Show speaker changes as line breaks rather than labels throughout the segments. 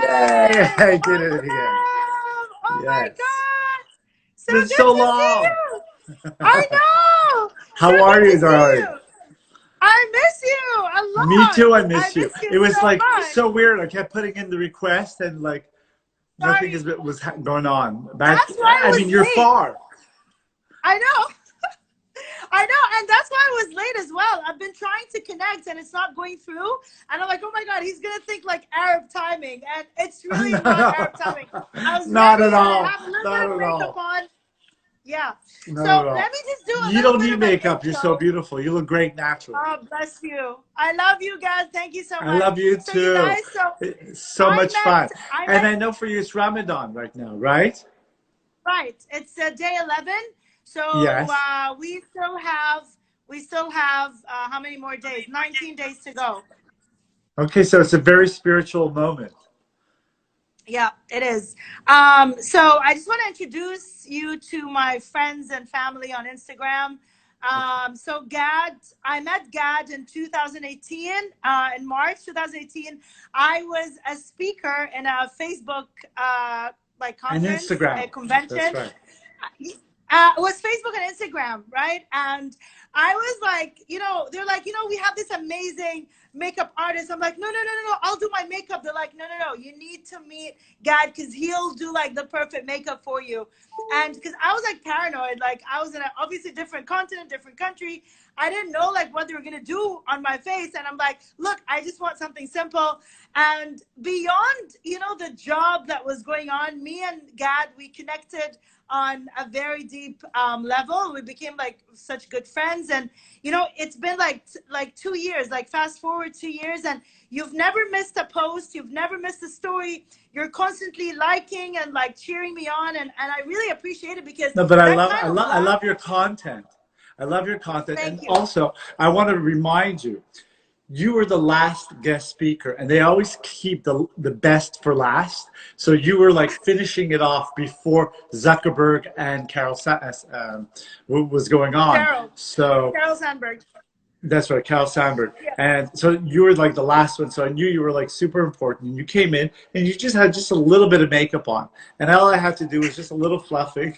Yay! I did it
Awesome!
again.
Oh my
Yes.
God! So
It's been
good
so
to see
long.
you. I know. So
How are
good to
you,
see
darling?
you. I miss you a
Me
lot.
too, I
I
miss you.
miss you
It was
so
like
much.
so weird. I kept putting in the request and like nothing
Sorry.
was going on. But
That's why I
I
was
mean, you're
late.
far.
I know. I know, and that's why I was late as well. I've been trying to connect and it's not going through. And I'm like, oh my God, he's gonna think like Arab timing. And it's really
No,
not Arab
no.
timing. I was
Not
ready
at
and I
all.
have a little
Not
bit of
at
makeup
all.
on. Yeah.
Not
So
at all.
let me just do a
You
little
don't
bit
need
of an
makeup. You're so
intro.
beautiful. You look great naturally.
Oh, bless you. I love you guys. Thank you so
I
much.
love you
So you
too.
guys, so
It's so
I
much
met
fun.
I
And
met
I know for you it's Ramadan right now, right?
right. It's day 11. So
Yes.
we still have how many more days? 19 days to go.
Okay, so it's a very spiritual moment.
Yeah, it is. So I just want to introduce you to my friends and family on Instagram. So GAD, I met GAD in 2018, in March 2018. I was a speaker in a Facebook like
And
conference, a
Instagram. That's
convention.
right.
It was Facebook and Instagram, right? And I was like, they're like, we have this amazing makeup artist. I'm like, no, I'll do my makeup. They're like, no, you need to meet Gad because he'll do like the perfect makeup for you. And because I was like paranoid, like I was in a obviously different continent, different country. I didn't know like what they were gonna do on my face, and I'm like, look, I just want something simple. And beyond, the job that was going on, me and Gad, we connected on a very deep level. We became like such good friends, and it's been like 2 years. Like fast forward 2 years, and you've never missed a post. You've never missed a story. You're constantly liking and like cheering me on, and I really appreciate it because
No, but
that kind of
I
love.
love your content. I love your content. And
Thank you.
also, I want to remind you, you were the last guest speaker, and they always keep the best for last. So you were like finishing it off before Zuckerberg and what was going on. So
Carol Sandberg.
that's right, Carol Sandberg.
Yeah.
And so you were like the last one. So I knew you were like super important. And you came in and you just had just a little bit of makeup on. And all I had to do was just a little fluffing.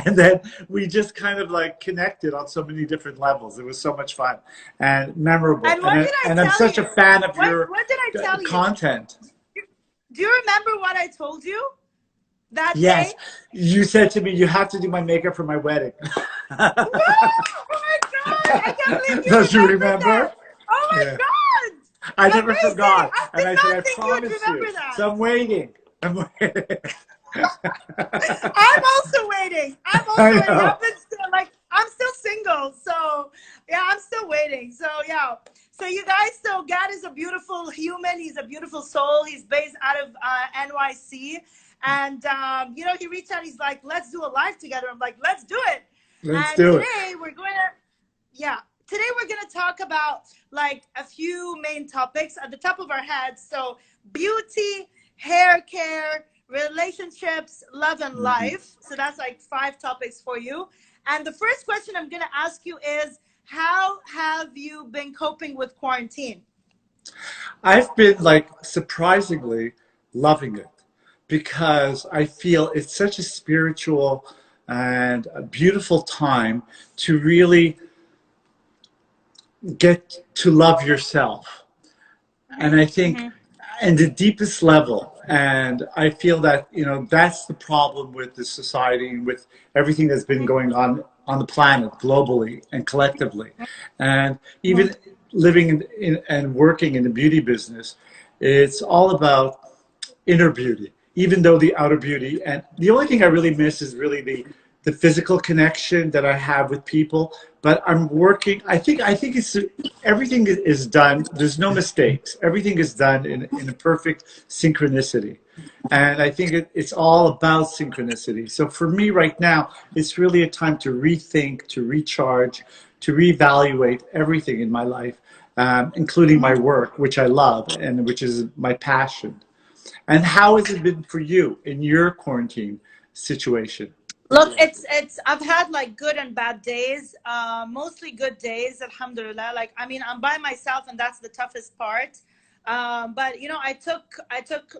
And then we just kind of like connected on so many different levels. It was so much fun and memorable.
And what did I
And I'm
tell
such
you?
a fan of your
What did I tell you?
content.
Do you remember what I told you that
Yes.
day?
You said to me, you have to do my makeup for my wedding.
No! Oh my God! I can't believe you
Don't you
remembered
remember?
that. Oh my
Yeah. I
God!
never
Amazing!
forgot.
I
And
did
I said,
not
I
think you would
promise you.
remember that.
So I'm waiting. I'm waiting.
I'm also waiting. I'm also
I
waiting.
know.
I'm still single, so yeah, I'm still waiting. So yeah. So you guys, so God is a beautiful human. He's a beautiful soul. He's based out of NYC, and he reached out. He's like, let's do a live together. I'm like, let's do it.
Let's
And
do it.
today we're going to, yeah. Today we're going to talk about like a few main topics at the top of our heads. So beauty, hair care, relationships, love, and life. So that's like 5 topics for you. And the first question I'm going to ask you is, how have you been coping with quarantine?
I've been like surprisingly loving it because I feel it's such a spiritual and a beautiful time to really get to love yourself. And I think in the deepest level, and I feel that that's the problem with the society and with everything that's been going on the planet globally and collectively, and even living and working in the beauty business. It's all about inner beauty, even though the outer beauty, and the only thing I really miss is really the physical connection that I have with people. But I'm working. I think it's everything is done. There's no mistakes. Everything is done in a perfect synchronicity, and I think it's all about synchronicity. So for me right now, it's really a time to rethink, to recharge, to reevaluate everything in my life, including my work, which I love and which is my passion. And how has it been for you in your quarantine situation?
Look, it's I've had like good and bad days, mostly good days, alhamdulillah. Like, I mean, I'm by myself and that's the toughest part. But you know, I took I took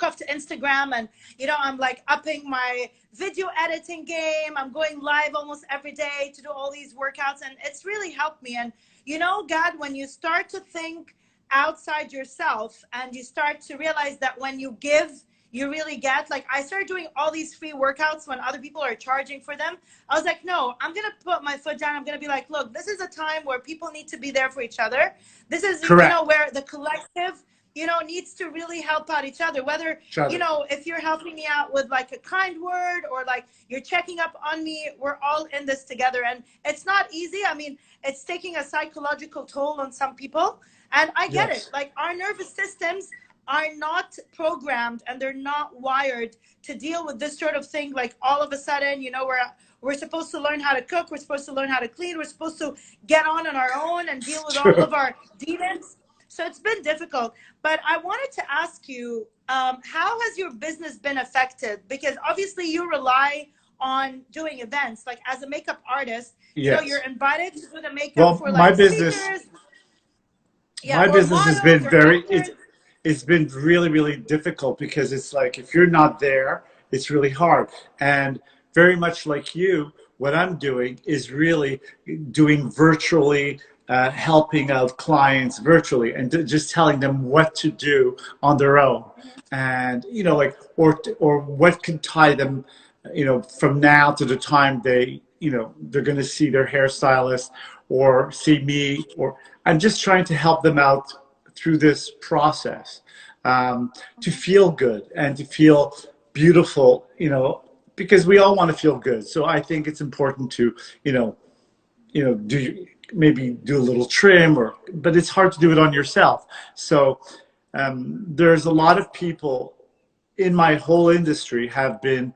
off to Instagram, and you know, I'm like upping my video editing game. I'm going live almost every day to do all these workouts, and it's really helped me. And you know, God, when you start to think outside yourself and you start to realize that when you give, you really get. Like, I started doing all these free workouts when other people are charging for them. I was like, no, I'm gonna put my foot down. I'm gonna be like, look, this is a time where people need to be there for each other. This is, you know,
Correct.
where the collective, you know, needs to really help out each other. Whether,
Each other.
you know, if you're helping me out with like a kind word, or like you're checking up on me, we're all in this together. And it's not easy. I mean, it's taking a psychological toll on some people, and I get it.
Yes.
Like, our nervous systems are not programmed, and they're not wired to deal with this sort of thing. Like, all of a sudden, you know, we're supposed to learn how to cook, we're supposed to learn how to clean, we're supposed to get on our own and deal with all
True.
of our demons. So it's been difficult. But I wanted to ask you, how has your business been affected? Because obviously you rely on doing events. Like, as a makeup artist, you know,
Yes.
you're invited to do the makeup
Well,
for
my
like
business,
speakers, yeah,
my
or
business has
models
been
or
very,
actors.
it's been really, really difficult, because it's like, if you're not there, it's really hard. And very much like you, what I'm doing is really doing virtually, helping out clients virtually, and just telling them what to do on their own. And, you know, like, or what can tie them, you know, from now to the time they, you know, they're going to see their hairstylist or see me, or I'm just trying to help them out through this process, to feel good and to feel beautiful, you know, because we all want to feel good. So I think it's important to, do, maybe do a little trim, or, but it's hard to do it on yourself. So there's a lot of people in my whole industry have been,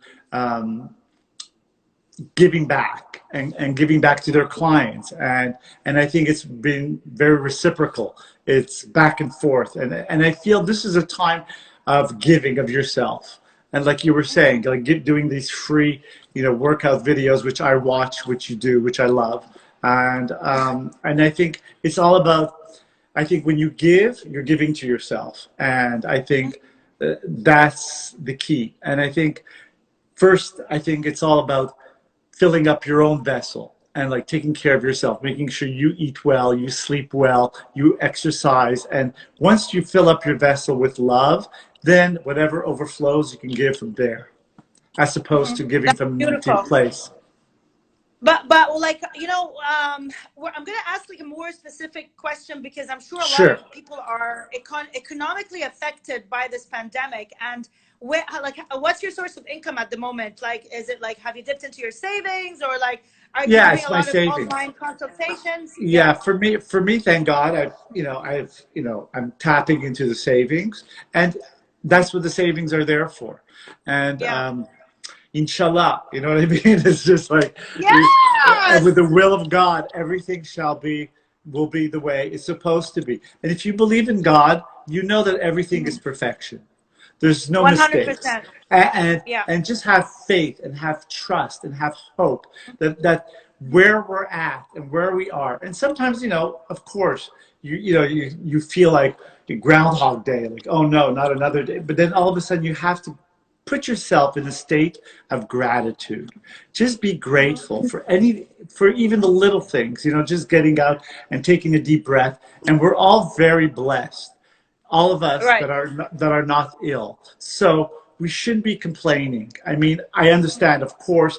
giving back, and giving back to their clients, and I think it's been very reciprocal. It's back and forth, and I feel this is a time of giving of yourself. And like you were saying, like doing these free, workout videos, which I watch, which you do, which I love, and I think it's all about. I think when you give, you're giving to yourself, and I think that's the key. And I think first, I think it's all about filling up your own vessel, and like taking care of yourself, making sure you eat well, you sleep well, you exercise. And once you fill up your vessel with love, then whatever overflows, you can give from there, as opposed to giving
That's
from an empty
beautiful.
place.
But like, I'm gonna ask like a more specific question, because I'm sure a lot
Sure.
of people are economically affected by this pandemic. And what's your source of income at the moment? Like, is it like, have you dipped into your savings, or like, are you
Yeah,
doing
it's
a
my
lot of
savings.
online consultations?
Yeah,
Yeah,
for me, thank God, I'm tapping into the savings, and that's what the savings are there for. And
yeah,
inshallah, you know what I mean? It's just like, and with
yes.
the will of God, everything will be the way it's supposed to be. And if you believe in God, you know that everything is perfection. There's no mistakes.
100%. Yeah.
And just have faith, and have trust, and have hope that where we're at and where we are. And sometimes, of course, you feel like Groundhog Day, like, oh no, not another day. But then all of a sudden you have to put yourself in a state of gratitude. Just be grateful for even the little things, just getting out and taking a deep breath. And we're all very blessed, all of us
Right.
that are not ill. So we shouldn't be complaining. I mean, I understand, of course,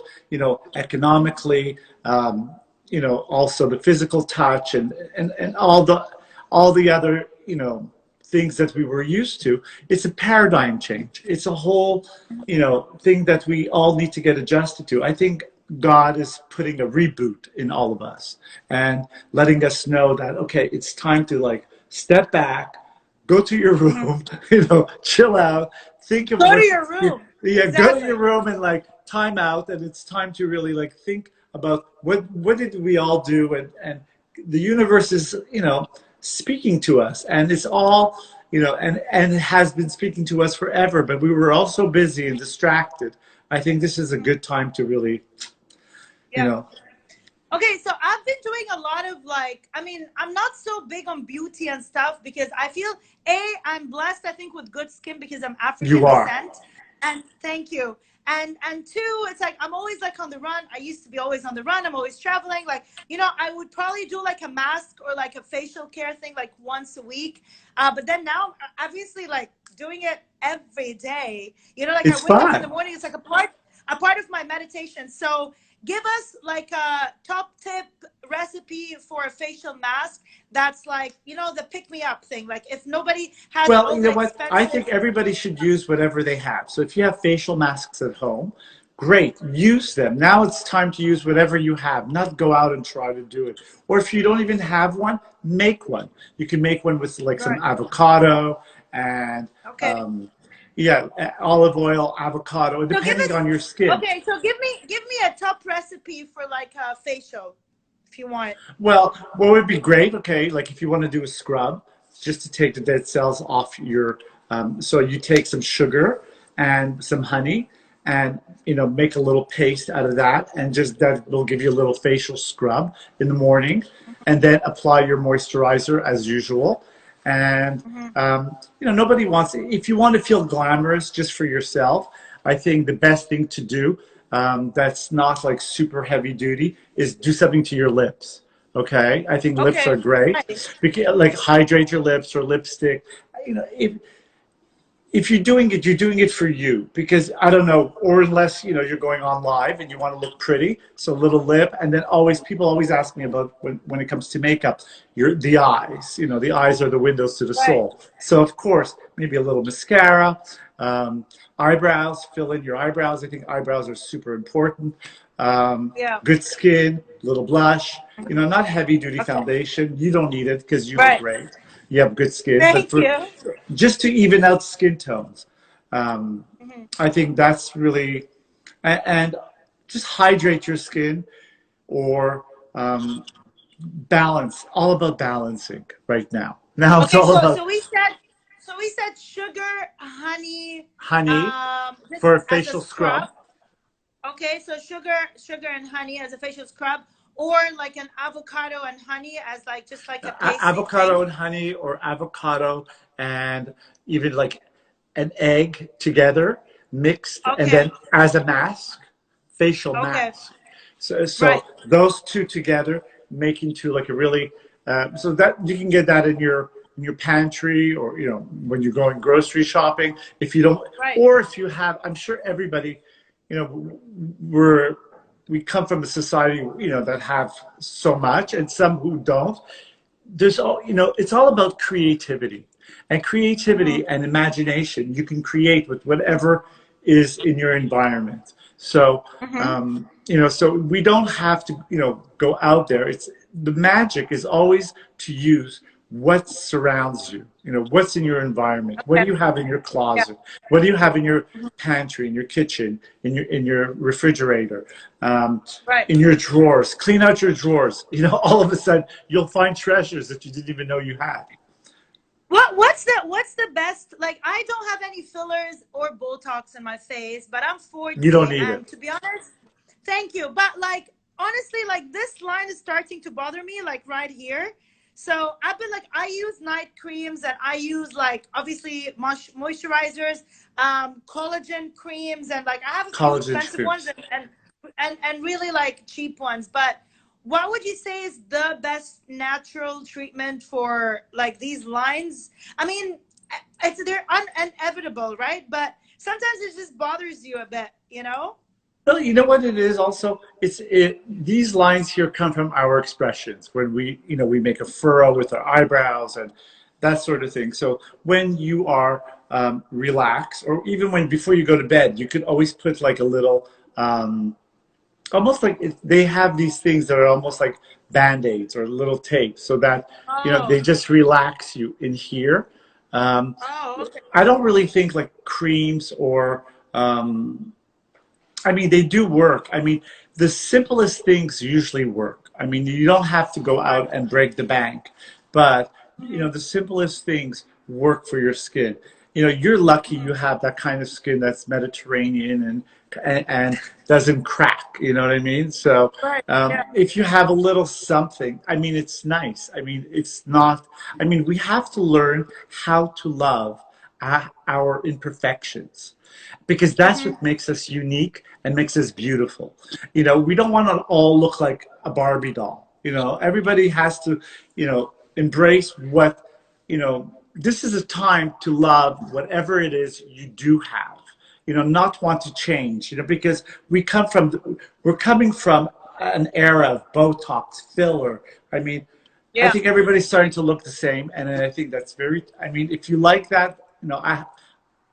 economically, also the physical touch, and all the other, things that we were used to. It's a paradigm change. It's a whole, thing that we all need to get adjusted to. I think God is putting a reboot in all of us, and letting us know that, okay, it's time to like step back, go to your room, chill out, think of
Go to
what,
your room.
yeah, go to
Exactly.
your room and like time out. And it's time to really like think about what did we all do, and the universe is, speaking to us, and it's all, and it has been speaking to us forever, but we were all so busy and distracted. I think this is a good time to really, you
Yeah.
know,
Okay, so I've been doing a lot of like, I mean, I'm not so big on beauty and stuff because I feel I'm blessed, I think, with good skin because I'm
You
African
are.
descent. And thank you. And two, it's like I'm always like on the run. I used to be always on the run. I'm always traveling. Like, I would probably do like a mask or like a facial care thing like once a week. But then now, obviously, like doing it every day. Like I
It's
wake up in the
fun.
morning. It's like a part of my meditation. So give us like a top tip recipe for a facial mask that's like the pick me up thing, like if nobody has
Well,
all
you
the
know what? I think
expensive.
everybody should use whatever they have. So if you have facial masks at home, great, use them. Now it's time to use whatever you have, not go out and try to do it. Or if you don't even have one, make one. You can make one with like some
Right.
avocado and
Okay.
yeah, olive oil, avocado,
So give
depending
us.
on your skin.
Okay, so give me a top recipe for like a facial if you want.
Well, what would be great, okay, like if you want to do a scrub, just to take the dead cells off your, so you take some sugar and some honey and, make a little paste out of that and just that will give you a little facial scrub in the morning and then apply your moisturizer as usual. And,
Hmm.
nobody wants, if you want to feel glamorous just for yourself, I think the best thing to do that's not like super heavy duty is do something to your lips. Okay, I think lips
Okay.
are great
Right.
because like hydrate your lips or lipstick. If you're doing it for you because I don't know, or unless you're going on live and you want to look pretty, so little lip, and then always people always ask me about when it comes to makeup, the eyes. The eyes are the windows to the
Right.
soul. So of course, maybe a little mascara, eyebrows, fill in your eyebrows. I think eyebrows are super important.
Yeah.
Good skin, little blush. Not heavy duty
Okay.
foundation. You don't need it because you look
Right.
great. You have good skin, but
Thank
for
you.
just to even out skin tones. Um,
Hmm.
I think that's really, and just hydrate your skin or balance, all about balancing right now. Now it's
Okay,
all
so
about
so we said sugar, honey,
honey
just
for a
as a
facial
scrub.
scrub.
Okay, so sugar and honey as a facial scrub, or like an avocado and honey as like just like a pasty thing.
Avocado and honey or avocado and even like an egg together mixed and
Okay,
then as a mask, facial
okay,
mask. So
right.
those two together make into like a really so that you can get that in your pantry or when you're going grocery shopping if you don't,
Right.
or if you have, I'm sure everybody, we're we come from a society that have so much and some who don't. There's all, it's all about creativity, and
Hmm.
creativity and imagination you can create with whatever is in your environment. So
Hmm.
so we don't have to go out there. It's the magic is always to use what surrounds you, what's in your environment. What do
Okay.
you have in your
Yeah.
closet? What do you have in your pantry, in your kitchen, in your refrigerator,
Right.
in your drawers? Clean out your drawers. All of a sudden you'll find treasures that you didn't even know you had.
What's the best? Like, I don't have any fillers or Botox in my face, but I'm
You don't
40,
need
and
it.
to be honest, thank you. But like honestly, like this line is starting to bother me, like right here. So I've been like, I use night creams and I use like obviously moisturizers, collagen creams, and like I have a few
Collagen
expensive ones
creams.
and really like cheap ones. But what would you say is the best natural treatment for like these lines? I mean, they're inevitable, right? But sometimes it just bothers you a bit, you know?
Well, you know what it is also? These lines here come from our expressions when we make a furrow with our eyebrows and that sort of thing. So when you are relaxed, or even when before you go to bed, you could always put like a little, almost like they have these things that are almost like band-aids or little tapes, so that
Oh,
they just relax you in here. Um,
oh, okay.
I don't really think like creams or I mean, they do work. I mean, the simplest things usually work. I mean, you don't have to go
Right.
out and break the bank, but
Hmm.
the simplest things work for your skin. you know, you're lucky you have that kind of skin that's Mediterranean and doesn't crack. You know what I mean? So
Right. Yeah.
if you have a little something, I mean, it's nice. I mean, it's not. I mean, we have to learn how to love our imperfections, because that's what makes us unique and makes us beautiful. You know, we don't want to all look like a Barbie doll. You know, everybody has to, you know, embrace what, you know, this is a time to love whatever it is you do have, you know, not want to change, you know, because we're coming from an era of Botox, filler. I mean, I
Yeah.
think everybody's starting to look the same. And I think that's very, I mean, if you like that, you know,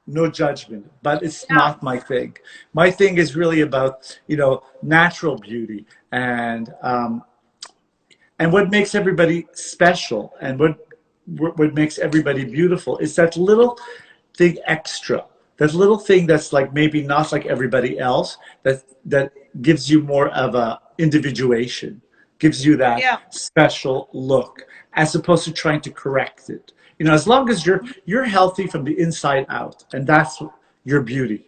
no judgment, but it's
Yeah.
not my thing. My thing is really about, you know, natural beauty and what makes everybody special and what makes everybody beautiful is that little thing extra, that little thing that's like maybe not like everybody else, that gives you more of a individuation, gives you that
Yeah.
special look, as opposed to trying to correct it. You know, as long as you're healthy from the inside out, and that's your beauty.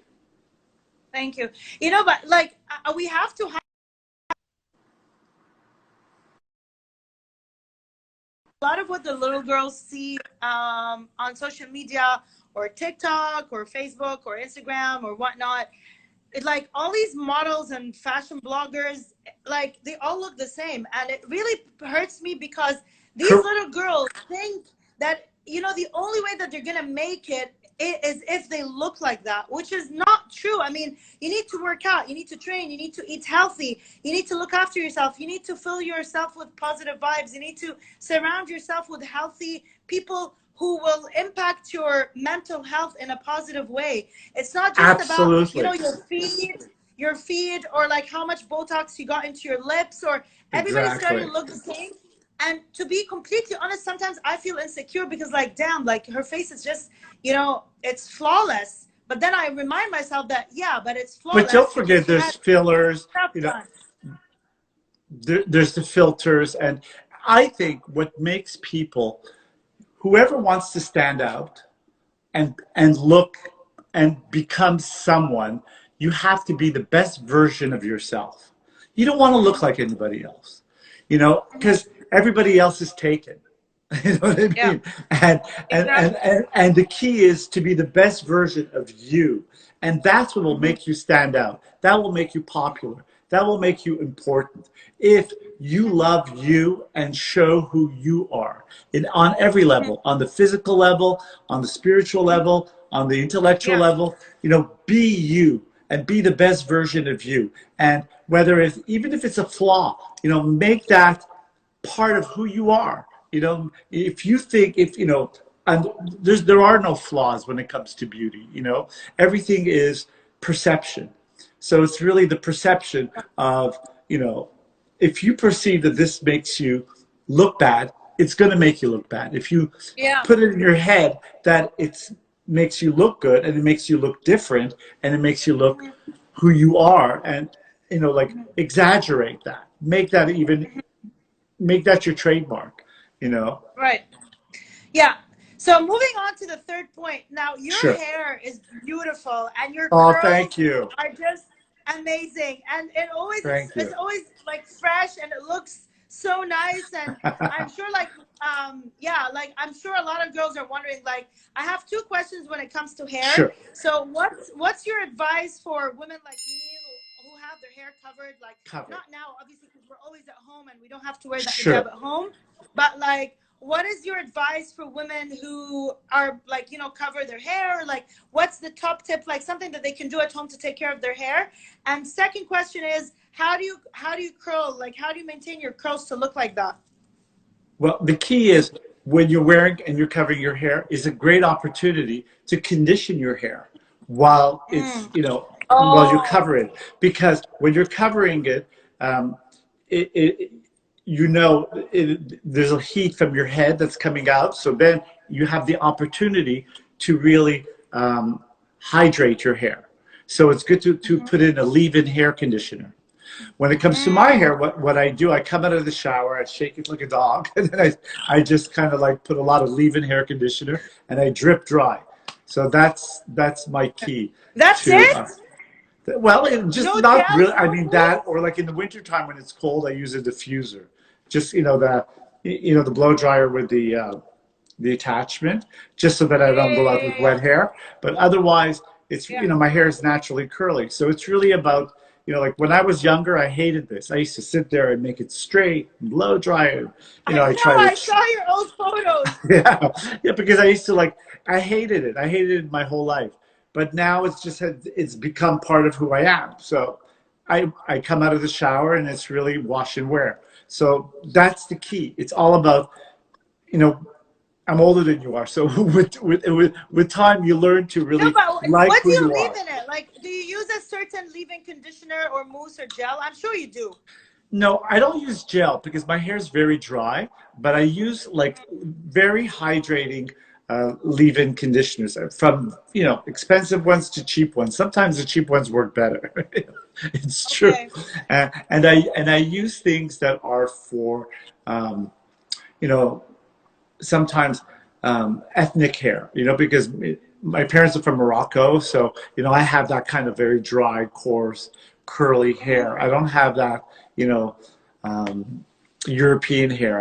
Thank you. You know, but like we have to have a lot of what the little girls see on social media or TikTok or Facebook or Instagram or whatnot. It, like all these models and fashion bloggers, like they all look the same, and it really hurts me because these little girls think that, you know, the only way that they're gonna make it is if they look like that, which is not true. I mean, you need to work out, you need to train, you need to eat healthy, you need to look after yourself, you need to fill yourself with positive vibes, you need to surround yourself with healthy people who will impact your mental health in a positive way. It's not just about, you know,
Absolutely.
your feet, or like how much Botox you got into your lips, or everybody's starting
Exactly.
to look the same. And to be completely honest, sometimes I feel insecure because, like, damn, like her face is just, you know, it's flawless. But then I remind myself that, yeah, but it's
But
flawless
don't
because
forget,
she
there's
had
fillers.
stuff
You know,
done.
there's the filters, and I think what makes people, whoever wants to stand out and look and become someone, you have to be the best version of yourself. You don't want to look like anybody else, you know, because everybody else is taken. You know what I
Yeah,
mean? And,
exactly.
and the key is to be the best version of you. And that's what will make you stand out. That will make you popular. That will make you important. If you love you and show who you are on every level, on the physical level, on the spiritual level, on the intellectual
Yeah.
level, you know, be you and be the best version of you. And whether it's, even if it's a flaw, you know, make that part of who you are. You know, if you think, if you know, and there are no flaws when it comes to beauty. You know, everything is perception. So it's really the perception of, you know, if you perceive that this makes you look bad, it's going to make you look bad. If you
Yeah.
put it in your head that it makes you look good and it makes you look different and it makes you look who you are, and you know, like exaggerate that, make that your trademark, you know.
Right. Yeah. So moving on to the third point. Now, your
Sure.
hair is beautiful and your
Oh, thank
curls
you.
are just amazing. And it always
Thank
it's
you.
always like fresh and it looks so nice. And I'm sure like yeah, like I'm sure a lot of girls are wondering, like, I have two questions when it comes to hair.
Sure.
So what's your advice for women like me who have their hair covered, like
Cover.
not now obviously because we're always at home and we don't have to wear the hijab
Sure.
at home, but like, what is your advice for women who are like, you know, cover their hair? Like, what's the top tip, like something that they can do at home to take care of their hair? And second question is, how do you curl? Like, how do you maintain your curls to look like that?
Well, the key is when you're wearing and you're covering your hair is a great opportunity to condition your hair while it's, you know, while you
Oh,
cover it. Because when you're covering it, um, it you know, there's a heat from your head that's coming out. So then you have the opportunity to really hydrate your hair. So it's good to put in a leave-in hair conditioner. When it comes to my hair, what I do, I come out of the shower, I shake it like a dog, and then I just kind of like put a lot of leave-in hair conditioner, and I drip dry. So that's my key
That's
to.
it?
Well, just
No
not
gel,
really. I
no
mean that,
mousse?
or like in the wintertime when it's cold, I use a diffuser. Just the blow dryer with the attachment, just so that I don't go out with
Yeah.
wet hair. But otherwise, it's
Yeah.
my hair is naturally curly, so it's really about like when I was younger, I hated this. I used to sit there and make it straight and blow dry it.
I
I
know,
try to
I saw your old photos.
yeah, yeah, because I used to I hated it. I hated it my whole life. But now it's become part of who I am. So I come out of the shower and it's really wash and wear. So that's the key. It's all about, you know, I'm older than you are. So with time, you learn to
No,
really
but
like
what do
who
you
you
leave
are.
in it? Like, do you use a certain leave-in conditioner or mousse or gel? I'm sure you do.
No, I don't use gel because my hair is very dry, but I use like very hydrating leave-in conditioners from, expensive ones to cheap ones. Sometimes the cheap ones work better. It's true.
Okay.
And I use things that are for, you know, sometimes ethnic hair, because my parents are from Morocco. So, I have that kind of very dry, coarse, curly hair. I don't have that, you know, um, European hair.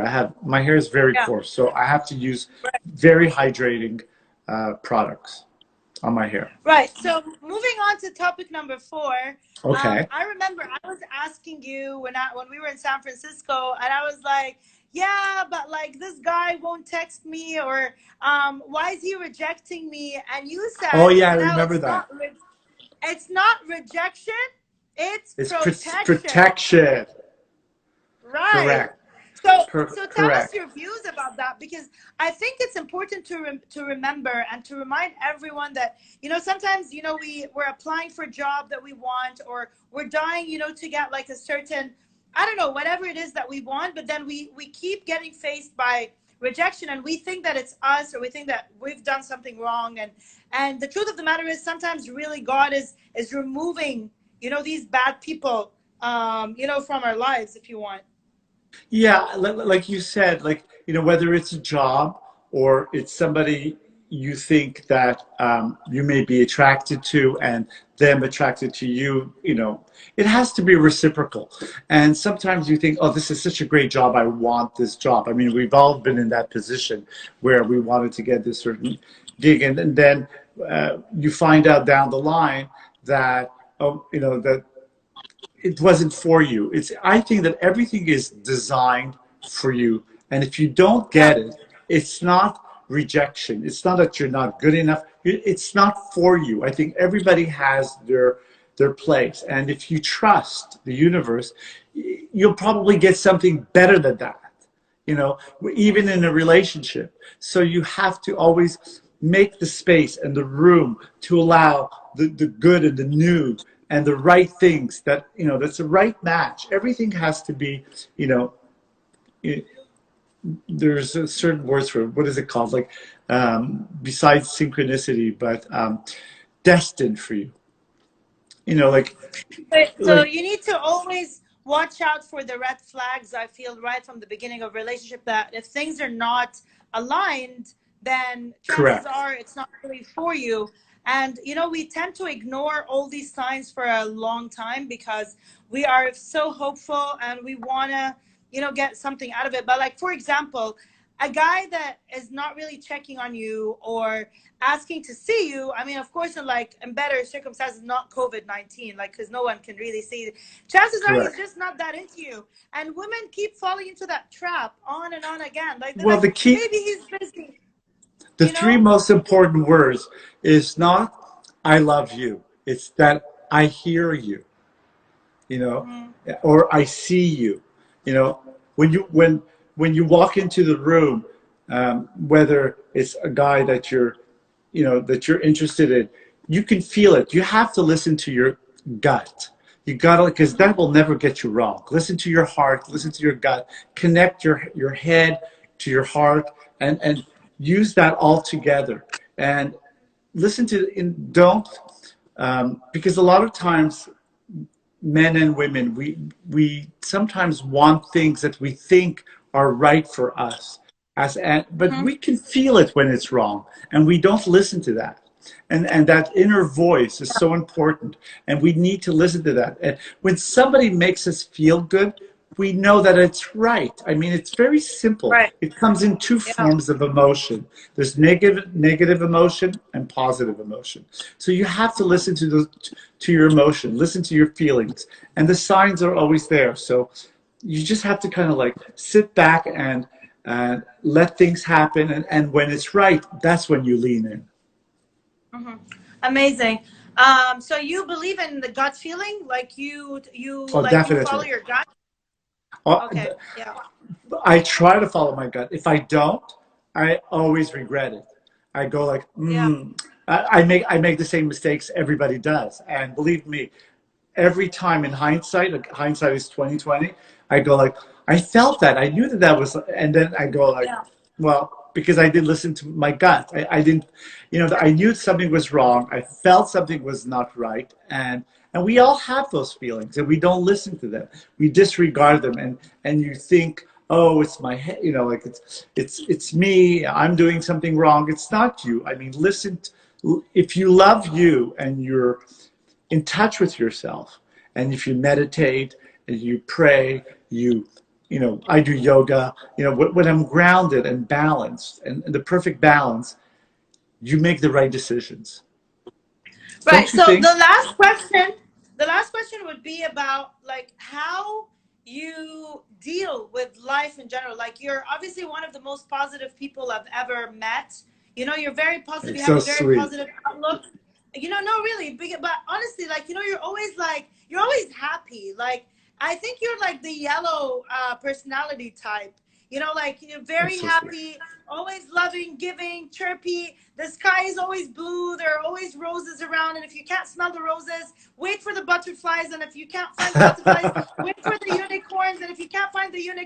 My hair is very
Yeah.
coarse. So I have to use very hydrating products on my hair.
Right. So moving on to topic number 4.
Okay.
I remember I was asking you when we were in San Francisco, and I was like, yeah, but like this guy won't text me, or why is he rejecting me? And you
Oh,
said,
yeah, I
no,
remember that.
it's not rejection, it's
It's
protection.
protection.
Right.
Correct.
So tell us
Correct.
your views about that, because I think it's important to remember and to remind everyone that sometimes we're applying for a job that we want, or we're dying to get like a certain, I don't know, whatever it is that we want, but then we keep getting faced by rejection, and we think that it's us, or we think that we've done something wrong, and the truth of the matter is sometimes really God is removing these bad people from our lives, if you want.
Yeah, like you said, whether it's a job or it's somebody you think that you may be attracted to and them attracted to you, it has to be reciprocal. And sometimes you think, oh, this is such a great job. I want this job. I mean, we've all been in that position where we wanted to get this certain gig. And then you find out down the line that, that it wasn't for you. I think that everything is designed for you. And if you don't
Yeah.
get it, it's not rejection. It's not that you're not good enough. It's not for you. I think everybody has their place. And if you trust the universe, you'll probably get something better than that, even in a relationship. So you have to always make the space and the room to allow the good and the new and the right things that's a right match. Everything has to be, there's a certain words for it. What is it called? Like, besides synchronicity, but destined for you. Like,
So
like
you need to always watch out for the red flags. I feel right from the beginning of relationship that if things are not aligned, then chances
correct.
are it's not really for you. And we tend to ignore all these signs for a long time because we are so hopeful and we want to get something out of it. But like, for example, a guy that is not really checking on you or asking to see you, I mean, of course, in better circumstances, not COVID-19, like, because no one can really see. Chances are he's
Correct.
just not that into you. And women keep falling into that trap on and on again. Like, they're
Well,
like,
the key,
maybe he's busy,
the three most important words is not I love you. It's that I hear you,
Mm-hmm.
or I see you. When you walk into the room, whether it's a guy that you're interested in, you can feel it. You have to listen to your gut. You gotta, because that will never get you wrong. Listen to your heart. Listen to your gut. Connect your head to your heart, and use that all together. And listen to and don't because a lot of times men and women, we sometimes want things that we think are right for us, but
Mm-hmm.
we can feel it when it's wrong, and we don't listen to that. And that inner voice is so important, and we need to listen to that. And when somebody makes us feel good, we know that it's right. I mean, it's very simple.
Right.
It comes in two
Yeah.
forms of emotion. There's negative emotion and positive emotion. So you have to listen to your emotion, listen to your feelings, and the signs are always there. So you just have to kind of like sit back and let things happen. And when it's right, that's when you lean in.
Mm-hmm. Amazing. So you believe in the gut feeling, like you
Oh,
like you follow
definitely.
your gut?
Oh,
Okay. Yeah.
I try to follow my gut. If I don't, I always regret it. I go like,
Yeah.
I make the same mistakes everybody does. And believe me, every time in hindsight, like hindsight is 2020, I go like, I felt that. I knew that that was, and then I go like,
Yeah.
well, because I did listen to my gut. I didn't, I knew something was wrong. I felt something was not right. And we all have those feelings and we don't listen to them. We disregard them. And you think, oh, it's my head, like it's me. I'm doing something wrong. It's not you. I mean, listen, if you love you and you're in touch with yourself, and if you meditate and you pray, I do yoga, when I'm grounded and balanced and the perfect balance, you make the right decisions.
Right.
Don't you
So
think?
the last question would be about like how you deal with life in general. Like you're obviously one of the most positive people I've ever met. You're very positive. You
It's
have
so
a very
sweet.
positive outlook. No, really, but honestly, like you're always happy. Like I think you're like the yellow personality type. Like you're very
That's so sweet.
happy, always loving, giving, chirpy. The sky is always blue. There are always roses around. And if you can't smell the roses, wait for the butterflies. And if you can't find the butterflies, wait for the unicorns. And if you can't find the unicorns,